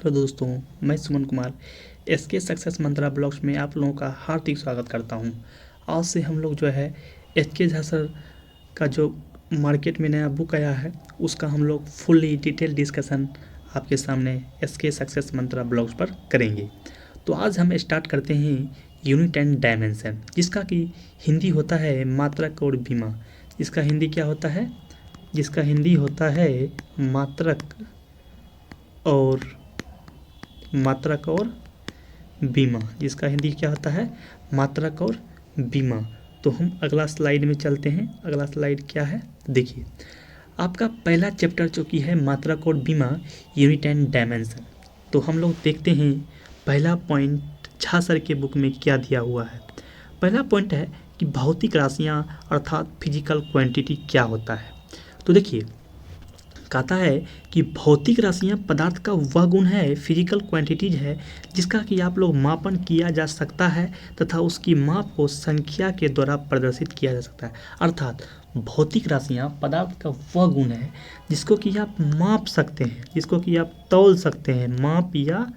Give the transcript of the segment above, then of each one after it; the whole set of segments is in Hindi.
हेलो दोस्तों, मैं सुमन कुमार एसके सक्सेस मंत्रा ब्लॉग्स में आप लोगों का हार्दिक स्वागत करता हूं। आज से हम लोग जो है एचके झा सर का जो मार्केट में नया बुक आया है उसका हम लोग फुल्ली डिटेल डिस्कशन आपके सामने एसके सक्सेस मंत्रा ब्लॉग्स पर करेंगे। तो आज हम स्टार्ट करते हैं यूनिट एंड डायमेंशन, जिसका कि हिंदी होता है मात्रक और बीमा। जिसका हिंदी क्या होता है? जिसका हिंदी होता है मात्रक और बीमा। जिसका हिंदी क्या होता है? मात्रक और बीमा। तो हम अगला स्लाइड में चलते हैं। अगला स्लाइड क्या है देखिए, आपका पहला चैप्टर जो कि है मात्रक और बीमा यूनिट एंड डायमेंशन। तो हम लोग देखते हैं पहला पॉइंट झा सर के बुक में क्या दिया हुआ है। पहला पॉइंट है कि भौतिक राशियां अर्थात फिजिकल क्वांटिटी क्या होता है। तो देखिए, कहता है कि भौतिक राशियां पदार्थ का वह गुण है, फिजिकल क्वांटिटीज है, जिसका कि आप लोग मापन किया जा सकता है तथा उसकी माप को संख्या के द्वारा प्रदर्शित किया जा सकता है। अर्थात भौतिक राशियां पदार्थ का वह गुण है जिसको कि आप माप सकते हैं, जिसको कि आप तौल सकते हैं, माप या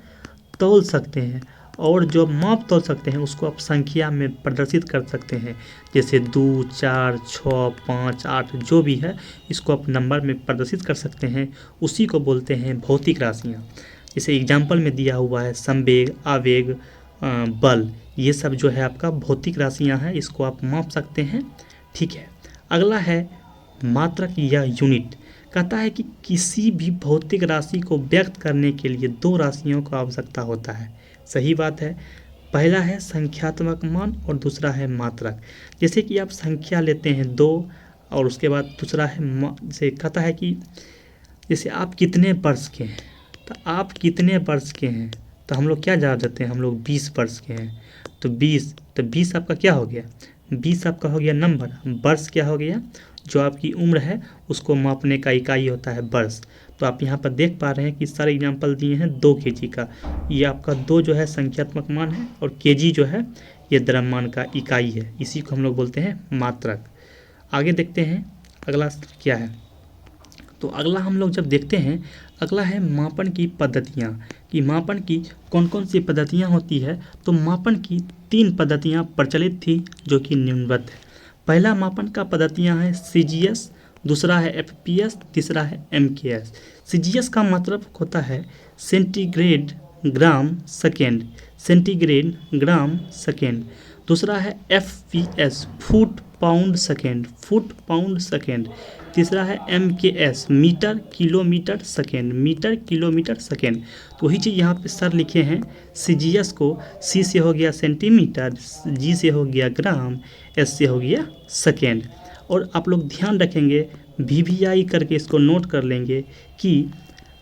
तौल सकते हैं। और जो माप तौल सकते हैं उसको आप संख्या में प्रदर्शित कर सकते हैं, जैसे 2, 4, 6, 5, 8 जो भी है, इसको आप नंबर में प्रदर्शित कर सकते हैं। उसी को बोलते हैं भौतिक राशियाँ। जैसे एग्जाम्पल में दिया हुआ है संवेग, आवेग, बल, ये सब जो है आपका भौतिक राशियाँ हैं, इसको आप माप सकते हैं। ठीक है, अगला है मात्रक या यूनिट। कहता है कि किसी भी भौतिक राशि को व्यक्त करने के लिए दो राशियों की आवश्यकता होता है। सही बात है। पहला है संख्यात्मक मान और दूसरा है मात्रक। जैसे कि आप संख्या लेते हैं 2 और उसके बाद दूसरा है जैसे कहता है कि जैसे आप कितने वर्ष के हैं, तो आप कितने वर्ष के हैं, तो हम लोग क्या जवाब देते हैं? हम लोग 20 वर्ष के हैं। तो 20 आपका क्या हो गया? 20 आपका हो गया नंबर। वर्ष क्या हो गया? जो आपकी उम्र है उसको मापने का इकाई होता है वर्ष। तो आप यहाँ पर देख पा रहे हैं कि सारे एग्जाम्पल दिए हैं 2 केजी का। ये आपका 2 जो है संख्यात्मक मान है और केजी जो है ये द्रव्यमान का इकाई है। इसी को हम लोग बोलते हैं मात्रक। आगे देखते हैं अगला क्या है। तो अगला हम लोग जब देखते हैं, अगला है मापन की पद्धतियाँ, कि मापन की कौन कौन सी पद्धतियाँ होती है। तो मापन की 3 पद्धतियाँ प्रचलित थी जो कि निम्नवत है। पहला मापन का पद्धतियाँ है CGS, दूसरा है FPS, तीसरा है MKS। CGS का मतलब होता है centigrade gram second, centigrade gram second. दूसरा है FPS, foot pound second, foot pound second. तीसरा है MKS, metre kilometre second, metre kilometre second. तो वही चीज़ यहाँ पे सर लिखे हैं। CGS को C से हो गया सेंटीमीटर, G से हो गया ग्राम, S से हो गया सेकेंड। और आप लोग ध्यान रखेंगे, VVI करके इसको नोट कर लेंगे कि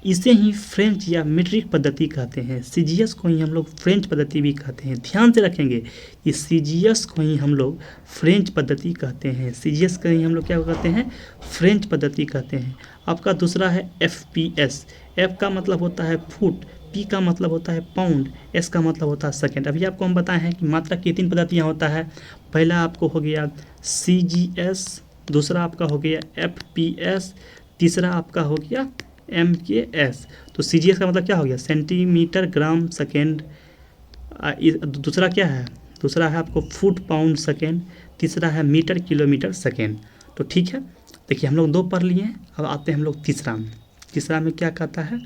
इसे ही फ्रेंच या मीट्रिक पद्धति कहते हैं। CGS को ही हम लोग फ्रेंच पद्धति भी कहते हैं। ध्यान से रखेंगे कि CGS को ही हम लोग फ्रेंच पद्धति कहते हैं। CGS को ही हम लोग क्या कहते हैं? फ्रेंच पद्धति कहते हैं। आपका दूसरा है FPS। F का मतलब होता है फुट, P का मतलब होता है पाउंड, S का मतलब होता है सेकेंड। अभी आपको हम बताए हैं कि मात्रक की 3 पद्धतियाँ होता है। पहला आपको हो गया CGS, दूसरा आपका हो गया FPS, तीसरा आपका हो गया MKS। तो CGS का मतलब क्या हो गया? Centimetre gram second. दूसरा क्या है? दूसरा है आपको फुट पाउंड सेकेंड, तीसरा है मीटर किलोमीटर सेकेंड। तो ठीक है, देखिए हम लोग 2 पढ़ लिए हैं। अब आते हैं हम लोग तीसरा में। तीसरा में क्या कहता है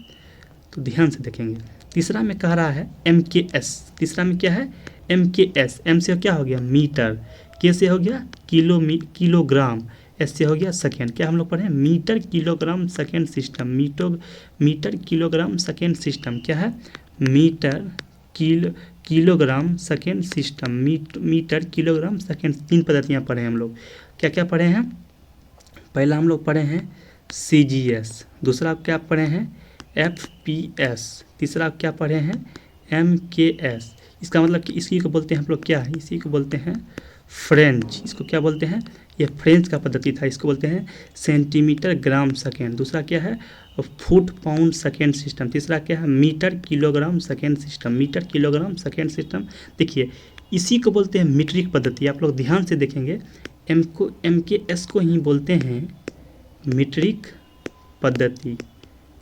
तो ध्यान से देखेंगे। तीसरा में कह रहा है MKS। तीसरा में क्या है? MKS। M से क्या हो गया? मीटर, K से हो गया किलोग्राम, S से हो गया सेकेंड। क्या हम लोग पढ़े? Metre kilogram second system. Metre kilogram second system क्या है? Metre kilogram second system, metre kilogram second. 3 पद्धतियाँ पढ़े हम लोग। क्या क्या पढ़े हैं? पहला हम लोग पढ़े हैं CGS, दूसरा क्या पढ़े हैं? FPS, तीसरा क्या पढ़े हैं? MKS। इसका मतलब कि इसी को बोलते हैं हम लोग क्या है? इसी को बोलते हैं फ्रेंच। इसको क्या बोलते हैं? ये फ्रेंच का पद्धति था। इसको बोलते हैं सेंटीमीटर ग्राम सेकेंड। दूसरा क्या है? Foot pound second system. तीसरा क्या है? Metre kilogram second system, metre kilogram second system. देखिए इसी को बोलते हैं मीट्रिक पद्धति। आप लोग ध्यान से देखेंगे, MKS को ही बोलते हैं मीट्रिक पद्धति।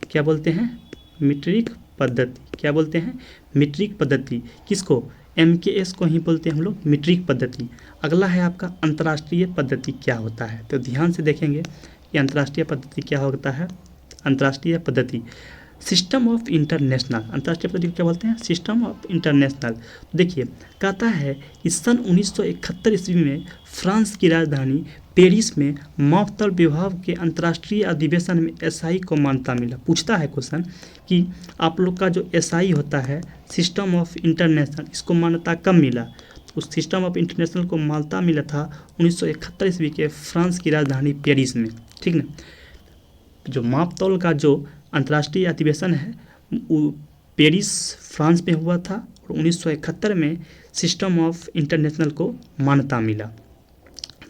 क्या बोलते हैं? मीट्रिक पद्धति। क्या बोलते हैं? मीट्रिक पद्धति। किसको? MKS को ही बोलते हैं हम लोग मीट्रिक पद्धति। अगला है आपका अंतर्राष्ट्रीय पद्धति क्या होता है, तो ध्यान से देखेंगे कि अंतर्राष्ट्रीय पद्धति क्या होता है। अंतर्राष्ट्रीय पद्धति सिस्टम ऑफ इंटरनेशनल, अंतर्राष्ट्रीय पद्धति क्या बोलते हैं? System of international. तो देखिए कहता है कि सन 1971 ईस्वी में फ्रांस की राजधानी पेरिस में मापतल विभाग के अंतर्राष्ट्रीय अधिवेशन में SI को मान्यता मिला। पूछता है क्वेश्चन कि आप लोग का जो SI होता है सिस्टम ऑफ इंटरनेशनल, इसको मान्यता कब मिला? उस सिस्टम ऑफ इंटरनेशनल को मान्यता मिला था 1971 ईस्वी के फ्रांस की राजधानी पेरिस में, ठीक ना। जो मापतौल का जो अंतर्राष्ट्रीय अधिवेशन है वो पेरिस फ्रांस में हुआ था और 1971 में सिस्टम ऑफ इंटरनेशनल को मान्यता मिला।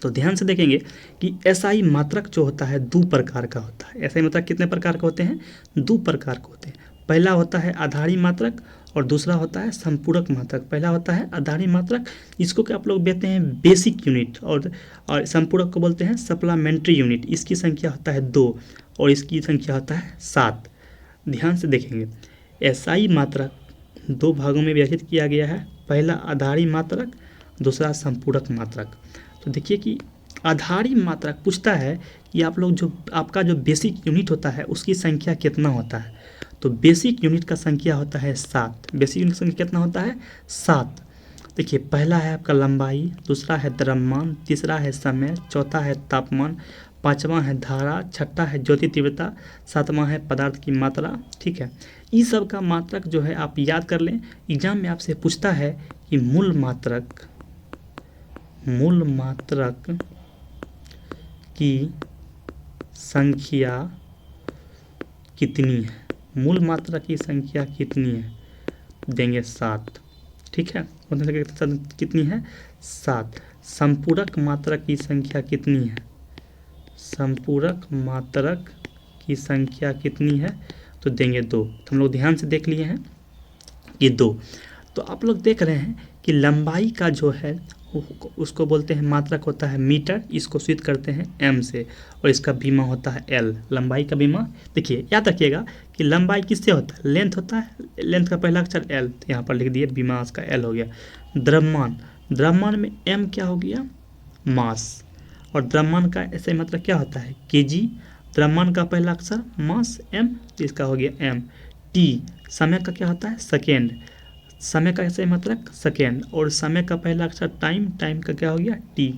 तो ध्यान से देखेंगे कि SI मात्रक जो होता है दो प्रकार का होता है। SI मात्रक कितने प्रकार के होते हैं? दो प्रकार के होते हैं। पहला होता है आधारी मात्रक और दूसरा होता है संपूरक मात्रक। पहला होता है आधारी मात्रक, इसको क्या आप लोग कहते हैं बेसिक यूनिट, और संपूरक को बोलते हैं सप्लीमेंट्री यूनिट। इसकी संख्या होता है 2 और इसकी संख्या होता है 7। ध्यान से देखेंगे SI मात्रक दो भागों में विभाजित किया गया है, पहला आधारी मात्रक, दूसरा संपूरक मात्रक। तो देखिए कि आधारी मात्रक पूछता है कि आप लोग जो आपका जो बेसिक यूनिट होता है उसकी संख्या कितना होता है, तो बेसिक यूनिट का संख्या होता है 7। बेसिक यूनिट का संख्या कितना होता है? 7। देखिए पहला है आपका लंबाई, दूसरा है द्रव्यमान, तीसरा है समय, चौथा है तापमान, पांचवा है धारा, छठा है ज्योति तीव्रता, सातवां है पदार्थ की मात्रा, ठीक है। इस सब का मात्रक जो है आप याद कर लें। एग्जाम में आपसे पूछता है कि मूल मात्रक की संख्या कितनी है? मूल मात्रा की संख्या कितनी है? देंगे 7, ठीक है। कितनी है? 7। संपूरक मात्रक की संख्या कितनी है? संपूरक मात्रक की संख्या कितनी है? तो देंगे 2। तो हम लोग ध्यान से देख लिए हैं ये 2। तो आप लोग देख रहे हैं कि लंबाई का जो है उसको बोलते हैं मात्रक होता है मीटर, इसको सूचित करते हैं m से, और इसका बीमा होता है l। लंबाई का बीमा देखिए याद रखिएगा कि लंबाई किससे होता है? लेंथ होता है, लेंथ का पहला अक्षर l, तो यहाँ पर लिख दिए, बीमा उसका l हो गया। द्रव्यमान में m क्या हो गया? मास, और द्रव्यमान का ऐसे मतलब क्या होता है? kg। द्रव्यमान का पहला अक्षर मास m, तो इसका हो गया m। t समय का क्या होता है? सेकेंड, समय का ऐसे मात्रक सेकेंड, और समय का पहला अक्षर टाइम का क्या हो गया? t,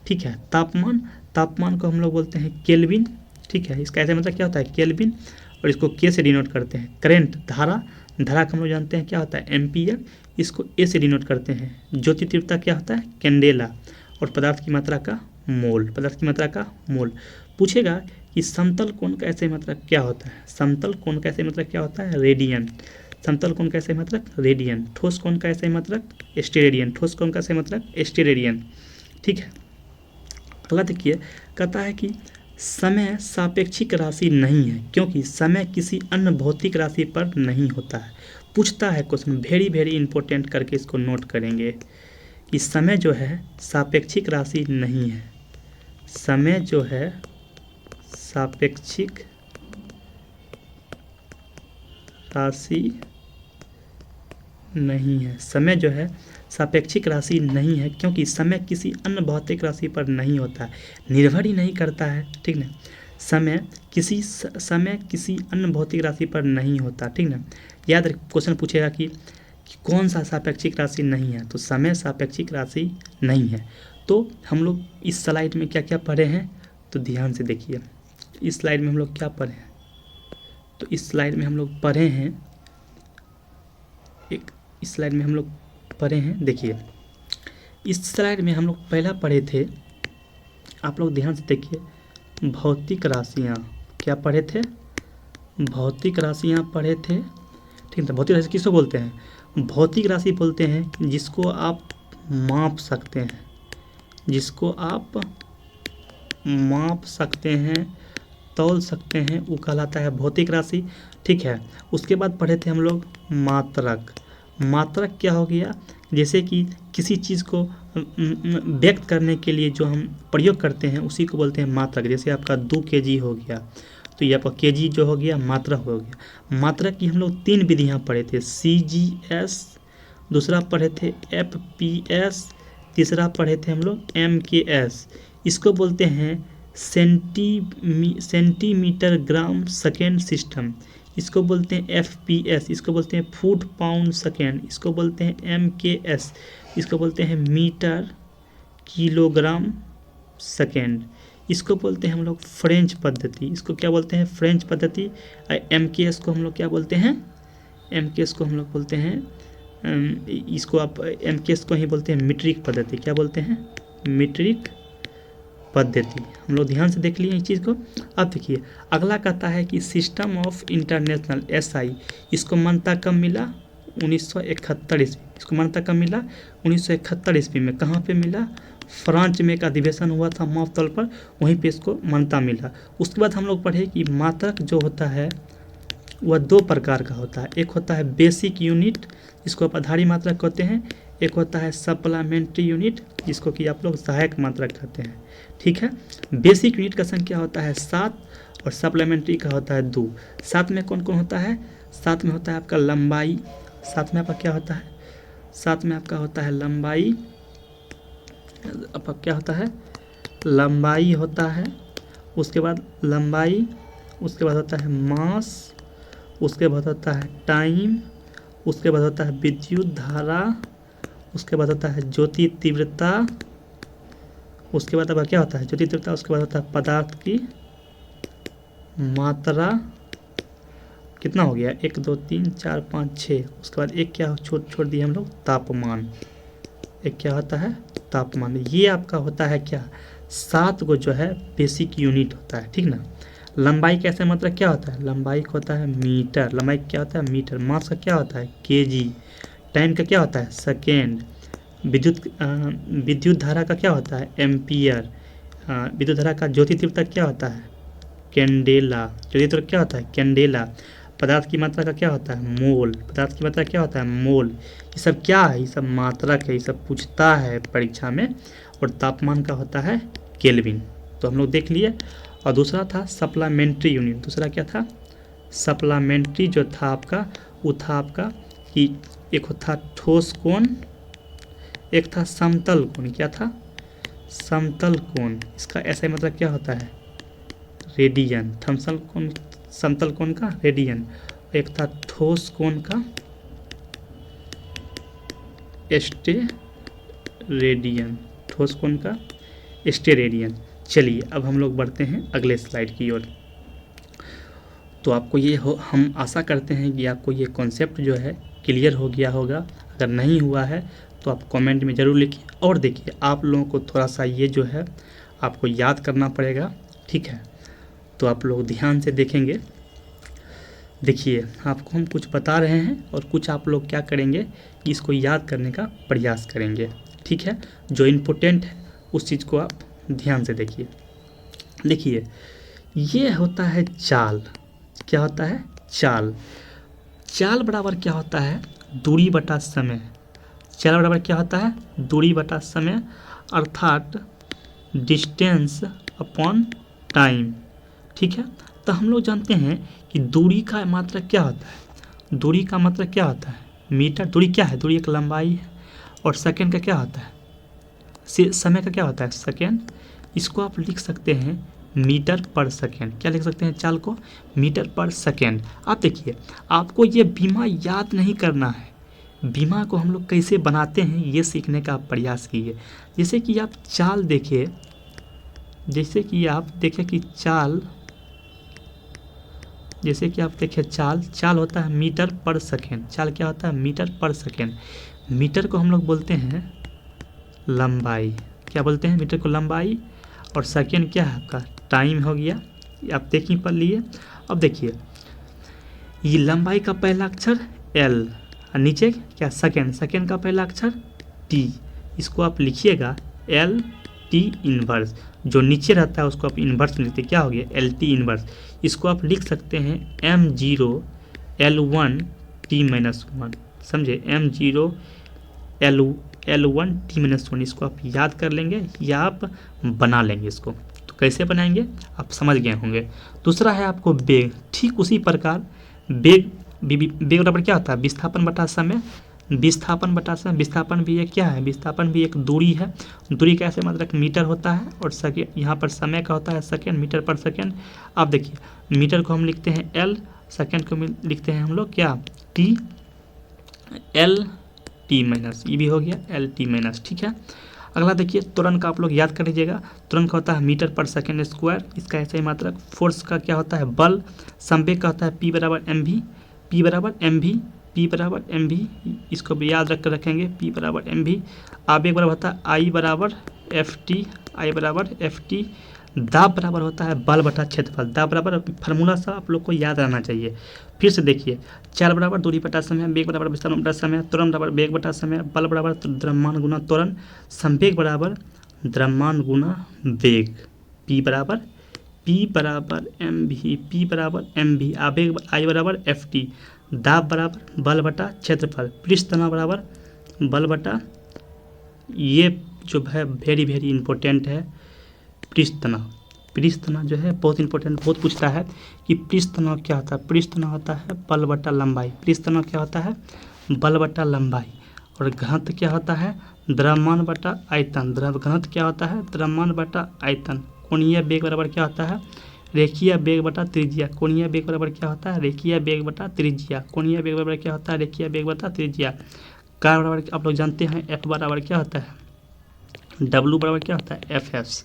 ठीक है। तापमान को हम लोग बोलते हैं केल्विन, ठीक है। इसका ऐसे मतलब क्या होता है? केल्विन, और इसको k से डिनोट करते हैं। करंट धारा का हम लोग जानते हैं क्या होता है? एम्पियर, इसको a से डिनोट करते हैं। ज्योति तीव्रता क्या होता है? कैंडेला, और पदार्थ की मात्रा का मोल। पूछेगा कि समतल कोण का ऐसे मात्रक क्या होता है? समतल कोण का ऐसे मात्रक क्या होता है? रेडियन। समतल कोण का ऐसे मात्रक रेडियन। ठोस कोण का ऐसे मात्रक स्टेरेडियन। ठोस कोण का ऐसे मात्रक स्टेरेडियन, ठीक है। अगला देखिए कहता है कि समय सापेक्षिक राशि नहीं है क्योंकि समय किसी अन्य भौतिक राशि पर नहीं होता है। पूछता है क्वेश्चन, वेरी इंपॉर्टेंट करके इसको नोट करेंगे कि समय जो है सापेक्षिक राशि नहीं है। समय जो है सापेक्षिक राशि नहीं है। समय जो है सापेक्षिक राशि नहीं है क्योंकि समय किसी अन्य भौतिक राशि पर नहीं होता है, निर्भर ही नहीं करता है, ठीक ना। समय किसी अन्य भौतिक राशि पर नहीं होता, ठीक ना। याद रख, क्वेश्चन पूछेगा कि कौन सा सापेक्षिक राशि नहीं है, तो समय सापेक्षिक राशि नहीं है। तो हम लोग इस स्लाइड में क्या क्या पढ़े हैं, तो ध्यान से देखिए। इस स्लाइड में हम लोग क्या पढ़े हैं, तो इस स्लाइड में हम लोग पढ़े हैं देखिए इस स्लाइड में हम लोग पहला पढ़े थे, आप लोग ध्यान से देखिए, भौतिक राशियाँ क्या पढ़े थे? भौतिक राशियाँ पढ़े थे, ठीक है। भौतिक राशि किसको बोलते हैं? भौतिक राशि बोलते हैं जिसको आप माप सकते हैं, जिसको आप माप सकते हैं, तौल सकते हैं, वो कहलाता है भौतिक राशि, ठीक है। उसके बाद पढ़े थे हम लोग मात्रक। मात्रक क्या हो गया? जैसे कि किसी चीज़ को व्यक्त करने के लिए जो हम प्रयोग करते हैं उसी को बोलते हैं मात्रक। जैसे आपका 2 kg हो गया, तो ये आपका केजी जो हो गया मात्रक हो गया। मात्रक की हम लोग 3 विधियाँ पढ़े थे, CGS, दूसरा पढ़े थे FPS, तीसरा पढ़े थे हम लोग MKS। इसको बोलते हैं सेंटीमीटर ग्राम सेकेंड सिस्टम, इसको बोलते हैं FPS, इसको बोलते हैं फुट पाउंड सेकेंड, इसको बोलते हैं MKS, इसको बोलते हैं मीटर किलोग्राम सेकेंड, इसको बोलते हैं हम लोग फ्रेंच पद्धति, इसको क्या बोलते हैं फ्रेंच पद्धति। MKS को हम लोग क्या बोलते हैं, MKS को हम लोग बोलते हैं इसको आप MKS को ही बोलते हैं मीट्रिक पद्धति। क्या बोलते हैं, मीट्रिक पद्धति। हम लोग ध्यान से देख लिए इस चीज़ को। अब देखिए अगला कहता है कि सिस्टम ऑफ इंटरनेशनल SI, इसको मान्यता कब मिला, 1971 ईस्वी। इसको मान्यता कब मिला, 1971 ईस्वी में। कहाँ पे मिला, फ्रांस में एक अधिवेशन हुआ था मौत तल पर, वहीं पे इसको मान्यता मिला। उसके बाद हम लोग पढ़े कि मात्रक जो होता है वह 2 प्रकार का होता है। एक होता है बेसिक यूनिट, जिसको आप आधारी मात्रक कहते हैं। एक होता है सप्लीमेंट्री यूनिट, जिसको कि आप लोग सहायक मात्रक कहते हैं। ठीक है, बेसिक यूनिट का संख्या होता है 7 और सप्लीमेंट्री का होता है 2। साथ में कौन कौन होता है, साथ में होता है आपका लंबाई, साथ में आपका क्या होता है, साथ में आपका होता है लंबाई, आपका क्या होता है, लंबाई होता है। उसके बाद लंबाई, उसके बाद होता है मास, उसके बाद होता है टाइम, उसके बाद होता है विद्युत धारा, उसके बाद होता है ज्योति तीव्रता, उसके बाद अब क्या होता है ज्योति तीव्रता, उसके बाद होता है पदार्थ की मात्रा। कितना हो गया, 1 2 3 4 5 6। उसके बाद एक क्या छोड़ दिए हम लोग, तापमान। एक क्या होता है, तापमान। ये आपका होता है क्या, 7 को जो है बेसिक यूनिट होता है। ठीक ना। लंबाई कैसे मतलब क्या होता है, लंबाई का होता है मीटर, लंबाई क्या होता है मीटर। मास का क्या होता है केजी। टाइम का क्या होता है सेकेंड। विद्युत धारा का क्या होता है एम्पियर। विद्युत धारा का ज्योति तीव्रता क्या होता है कैंडेला। ज्योति तीव्रता क्या होता है कैंडेला। पदार्थ की मात्रा का क्या होता है मोल। पदार्थ की मात्रा क्या होता है मोल। ये सब क्या है, ये सब मात्रक है, ये सब पूछता है परीक्षा में। और तापमान का होता है केल्विन। तो हम लोग देख लिए। और दूसरा था सप्लीमेंट्री यूनिट। दूसरा क्या था सप्लीमेंट्री, जो था आपका वो था आपका कि एक था ठोस कोण, एक था समतल कोण। क्या था समतल कोण। इसका ऐसा मतलब क्या होता है रेडियन। समतल कोण का रेडियन। एक था ठोस कोण का स्टेरेडियन। ठोस कोण का स्टेरेडियन। चलिए अब हम लोग बढ़ते हैं अगले स्लाइड की ओर। तो आपको ये हम आशा करते हैं कि आपको ये कॉन्सेप्ट जो है क्लियर हो गया होगा। अगर नहीं हुआ है तो आप कमेंट में ज़रूर लिखिए। और देखिए आप लोगों को थोड़ा सा ये जो है आपको याद करना पड़ेगा। ठीक है, तो आप लोग ध्यान से देखेंगे। देखिए आपको हम कुछ बता रहे हैं और कुछ आप लोग क्या करेंगे कि इसको याद करने का प्रयास करेंगे। ठीक है, जो इम्पोर्टेंट है उस चीज़ को आप ध्यान से देखिए। देखिए ये होता है चाल। क्या होता है चाल। चाल बराबर क्या होता है दूरी बटा समय। चाल बराबर क्या होता है दूरी बटा समय, अर्थात डिस्टेंस अपॉन टाइम। ठीक है, तो हम लोग जानते हैं कि दूरी का मात्रा क्या होता है। दूरी का मात्रा क्या होता है मीटर। दूरी क्या है, दूरी एक लंबाई है। और सेकंड का क्या होता है समय का क्या होता है सेकंड। इसको आप लिख सकते हैं मीटर पर सेकंड। क्या लिख सकते हैं चाल को मीटर पर सेकंड। आप देखिए आपको ये बीमा याद नहीं करना है। बीमा को हम लोग कैसे बनाते हैं ये सीखने का आप प्रयास कीजिए। जैसे कि आप चाल देखिए, जैसे कि आप देखें कि चाल, जैसे कि आप देखें चाल होता है मीटर पर सेकेंड। चाल क्या होता है मीटर पर सेकेंड। मीटर को हम लोग बोलते हैं लंबाई। क्या बोलते हैं मीटर को लंबाई। और सेकेंड क्या है आपका टाइम हो गया। आप देखिए पढ़ लिए। अब देखिए ये लंबाई का पहला अक्षर एल और नीचे क्या सेकेंड। सेकेंड का पहला अक्षर टी। इसको आप लिखिएगा एल टी इनवर्स। जो नीचे रहता है उसको आप इन्वर्स लिखते क्या हो गया एल टी इन्वर्स। इसको आप लिख सकते हैं M0 L1 T-1। समझे M0 L1 T-1। इसको आप याद कर लेंगे या आप बना लेंगे इसको। तो कैसे बनाएंगे आप समझ गए होंगे। दूसरा है आपको वेग, ठीक उसी प्रकार वेग वेग बराबर क्या होता है विस्थापन बटा समय, विस्थापन बटा समय, विस्थापन भी एक क्या है, विस्थापन भी एक दूरी है, दूरी का ऐसे मात्रक मीटर होता है और सेकेंड यहाँ पर समय का होता है सेकेंड, मीटर पर सेकेंड। आप देखिए मीटर को हम लिखते हैं एल, सेकेंड को लिखते हैं हम लोग क्या टी, एल टी माइनस, ये भी हो गया एल टी माइनस, ठीक है। अगला देखिए त्वरण का आप लोग याद कर लीजिएगा, त्वरण का होता है मीटर पर सेकेंड स्क्वायर, इसका ऐसे ही मात्रक। फोर्स का क्या होता है बल, संवेग का होता है पी बराबर एम वी, पी बराबर एम वी, पी बराबर एम वी, इसको भी याद रख कर रखेंगे पी बराबर एम वी। आवेग बराबर होता है आई बराबर एफ टी, आई बराबर एफ टी। दाब बराबर होता है बल बटा क्षेत्रफल, दाब बराबर फार्मूला सा आप लोग को याद रहना चाहिए। फिर से देखिए चार बराबर दूरी बटा समय, वेग बराबर विस्थापन बटा समय, त्वरण बराबर वेग बटा समय, बल बराबर द्रव्यमान गुना त्वरण, संवेग बराबर द्रव्यमान गुना वेग, पी बराबर एम वी, पी बराबर एम वी, आवेग आई बराबर एफ टी, दाब बराबर बल बटा क्षेत्रफल, पृष्ठ तनाव बराबर बल बटा, ये जो है वेरी वेरी इंपॉर्टेंट है पृष्ठ तनाव। पृष्ठ तनाव जो है बहुत इंपॉर्टेंट, बहुत पूछता है कि पृष्ठ तनाव क्या होता है। पृष्ठ तनाव होता है बल बटा लंबाई, पृष्ठ तनाव क्या होता है बल बटा लंबाई। और घनत्व क्या होता है द्रव्यमान बटा आयतन, घनत्व क्या होता है द्रव्यमान बटा आयतन। कोणीय वेग बराबर क्या होता है रेखीय वेग बटा त्रिज्या, कोणीय वेग बराबर क्या होता है रेखीय वेग बटा त्रिज्या, कोणीय वेग बराबर क्या होता है रेखीय वेग बटा त्रिज्या। कार बराबर आप लोग जानते हैं एफ बराबर क्या होता है डब्लू बराबर क्या होता है एफ एस,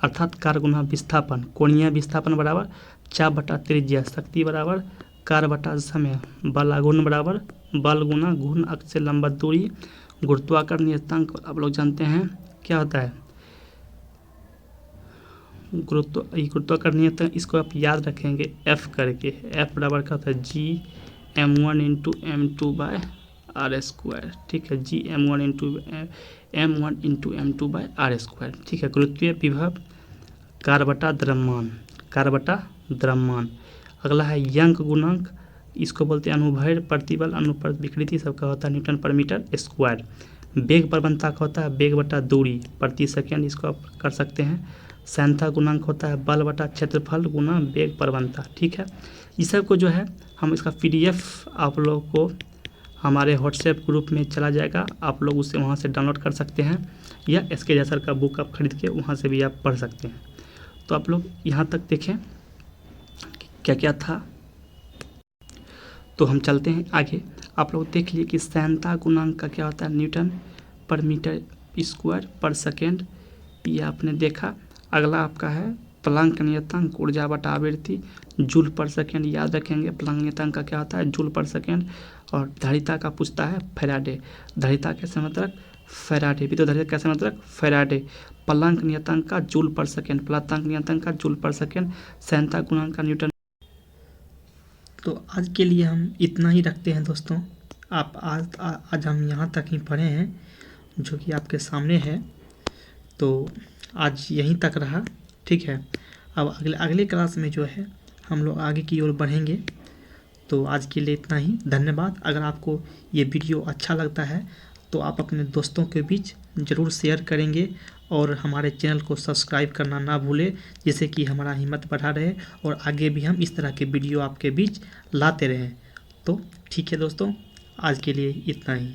अर्थात कार गुना विस्थापन, कोणीय विस्थापन बराबर चाप बटा त्रिज्या, शक्ति बराबर कार बटा समय, बल गुण बराबर बल गुना घूर्ण अक्ष से लंबवत दूरी, गुरुत्वाकर्षण नियतांक आप लोग जानते हैं क्या होता है गुरुत्वाकर्षण नियतांक, इसको आप याद रखेंगे एफ करके, एफ बराबर क्या होता है G M one into M two by R square, ठीक है G M one into M two by R square, ठीक है। गुरुत्वीय विभव कार बटा द्रव्यमान, कार बटा द्रव्यमान। अगला है यंग गुणांक, इसको बोलते हैं अनुभैर प्रतिबल अनुप्रस्थ विकृति, सबका होता है न्यूटन पर मीटर स्क्वायर। वेग प्रवणता का होता है वेग बटा दूरी प्रति सेकेंड, इसको आप कर सकते हैं। सांख्यिकी गुणांक होता है बल बटा क्षेत्रफल गुना वेग प्रवणता, ठीक है। इस सब को जो है हम इसका पीडीएफ आप लोगों को हमारे व्हाट्सएप ग्रुप में चला जाएगा, आप लोग उसे वहाँ से डाउनलोड कर सकते हैं, या एसके जैसर का बुक आप खरीद के वहाँ से भी आप पढ़ सकते हैं। तो आप लोग यहाँ तक देखें क्या क्या था, तो हम चलते हैं आगे। आप लोग देख लिए कि सांख्यिकी गुणांक का क्या होता है न्यूटन पर मीटर स्क्वायर पर सेकेंड, ये आपने देखा। अगला आपका है प्लांक नियतांक ऊर्जा बटा आवृत्ति जूल पर सेकेंड, याद रखेंगे प्लांक नियतांक का क्या होता है जूल पर सेकेंड। और धारिता का पूछता है फैराडे, धारिता कैसे मतलब फैराडे, भी तो धारिता कैसे मतलब फैराडे। प्लांक नियतांक का जूल पर सेकेंड, प्लांक नियतांक का जूल पर सेकेंड, सांख्यिकी गुणांक का न्यूटन। तो आज के लिए हम इतना ही रखते हैं दोस्तों। आप आज हम यहाँ तक ही पढ़े हैं जो कि आपके सामने है, तो आज यहीं तक रहा, ठीक है। अब अगले क्लास में जो है हम लोग आगे की ओर बढ़ेंगे। तो आज के लिए इतना ही, धन्यवाद। अगर आपको ये वीडियो अच्छा लगता है तो आप अपने दोस्तों के बीच ज़रूर शेयर करेंगे और हमारे चैनल को सब्सक्राइब करना ना भूलें, जिससे कि हमारा हिम्मत बढ़ा रहे और आगे भी हम इस तरह के वीडियो आपके बीच लाते रहें। तो ठीक है दोस्तों, आज के लिए इतना ही।